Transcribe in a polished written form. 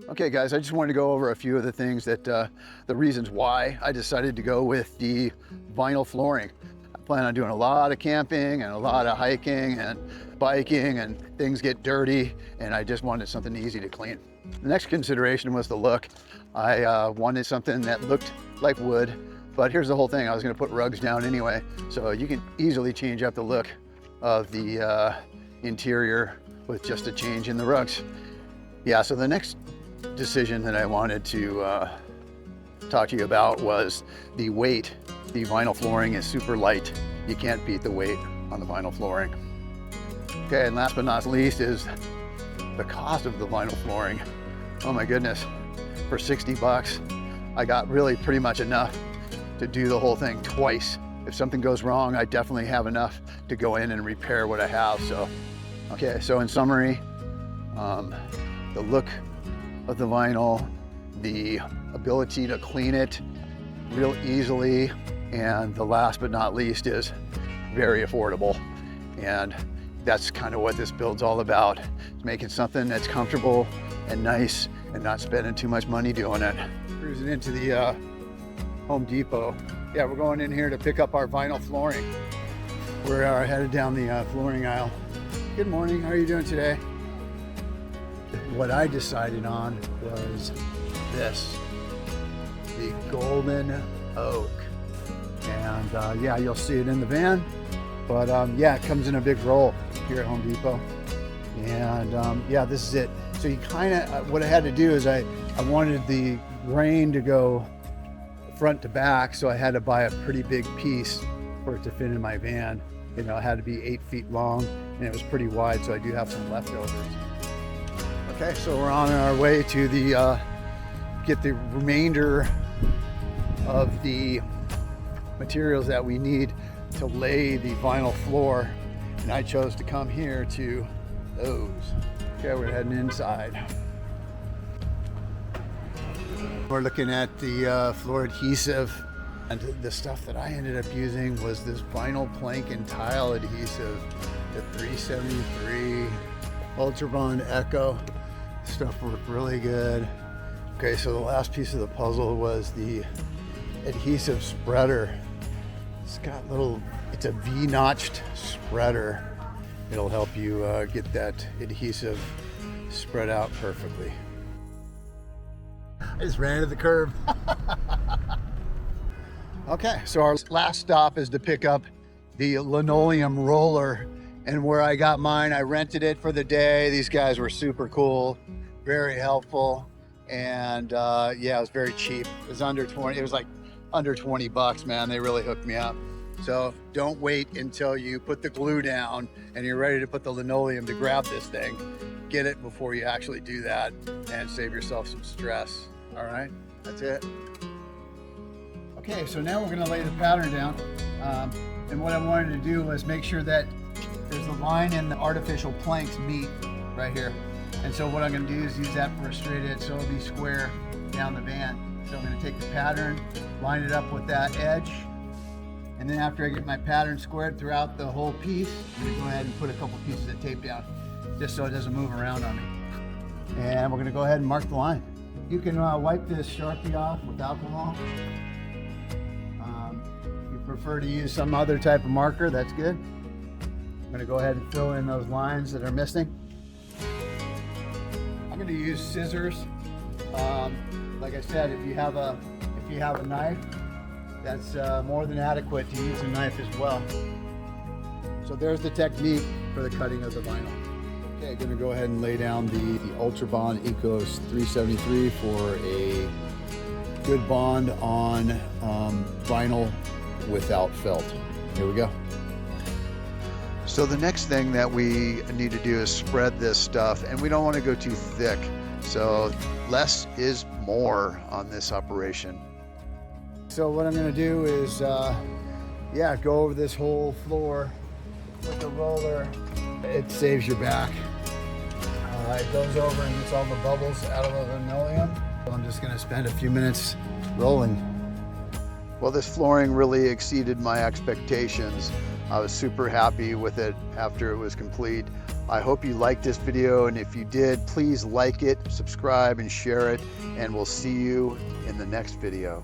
Okay guys, I just wanted to go over a few of the things that, the reasons why I decided to go with the vinyl flooring. I plan on doing a lot of camping and a lot of hiking and biking, and things get dirty, and I just wanted something easy to clean. The next consideration was the look. I wanted something that looked like wood, but here's the whole thing. I was gonna put rugs down anyway, so you can easily change up the look of the interior with just a change in the rugs. Yeah, so the next decision that I wanted to talk to you about was the weight. The vinyl flooring is super light. You can't beat the weight on the vinyl flooring. Okay, and last but not least is the cost of the vinyl flooring. Oh my goodness, for 60 bucks, I got really pretty much enough to do the whole thing twice. If something goes wrong, I definitely have enough to go in and repair what I have. So, okay, so in summary, the look of the vinyl, the ability to clean it real easily, and the last but not least is very affordable. And that's kind of what this build's all about. It's making something that's comfortable and nice and not spending too much money doing it. Cruising into the Home Depot. Yeah, we're going in here to pick up our vinyl flooring. We're headed down the flooring aisle. Good morning, how are you doing today? What I decided on was this, the golden oak. And yeah, you'll see it in the van, but yeah, it comes in a big roll here at Home Depot. And yeah, this is it. So you kind of, what I had to do is I wanted the grain to go front to back, so I had to buy a pretty big piece for it to fit in my van. You know, it had to be 8 feet long, and it was pretty wide, so I do have some leftovers. Okay, so we're on our way to the get the remainder of the materials that we need to lay the vinyl floor, and I chose to come here to those. Okay, we're heading inside. We're looking at the floor adhesive, and the stuff that I ended up using was this vinyl plank and tile adhesive, the 373 Ultra Bond Echo. Stuff worked really good. Okay, so the last piece of the puzzle was the adhesive spreader. It's got it's a V-notched spreader. It'll help you get that adhesive spread out perfectly. I just ran to the curb. Okay, so our last stop is to pick up the linoleum roller. And where I got mine, I rented it for the day. These guys were super cool, very helpful. And yeah, it was very cheap. It was under 20, it was like under 20 bucks, man. They really hooked me up. So don't wait until you put the glue down and you're ready to put the linoleum to grab this thing. Get it before you actually do that and save yourself some stress. All right, that's it. Okay, so now we're gonna lay the pattern down. And what I wanted to do was make sure that there's a line and the artificial planks meet right here. And so what I'm gonna do is use that for a straight edge, so it'll be square down the van. So I'm gonna take the pattern, line it up with that edge, and then after I get my pattern squared throughout the whole piece, I'm gonna go ahead and put a couple pieces of tape down, just so it doesn't move around on me. And we're gonna go ahead and mark the line. You can wipe this Sharpie off with alcohol. If you prefer to use some other type of marker, that's good. I'm gonna go ahead and fill in those lines that are missing. I'm gonna use scissors. Like I said, if you have a knife, that's more than adequate to use a knife as well. So there's the technique for the cutting of the vinyl. Okay, gonna go ahead and lay down the Ultra Bond Ecos 373 for a good bond on vinyl without felt. Here we go. So the next thing that we need to do is spread this stuff, and we don't want to go too thick. So less is more on this operation. So what I'm going to do is, yeah, go over this whole floor with the roller. It saves your back. It goes over and gets all the bubbles out of the linoleum. So I'm just going to spend a few minutes rolling. Well, this flooring really exceeded my expectations. I was super happy with it after it was complete. I hope you liked this video, and if you did, please like it, subscribe, and share it, and we'll see you in the next video.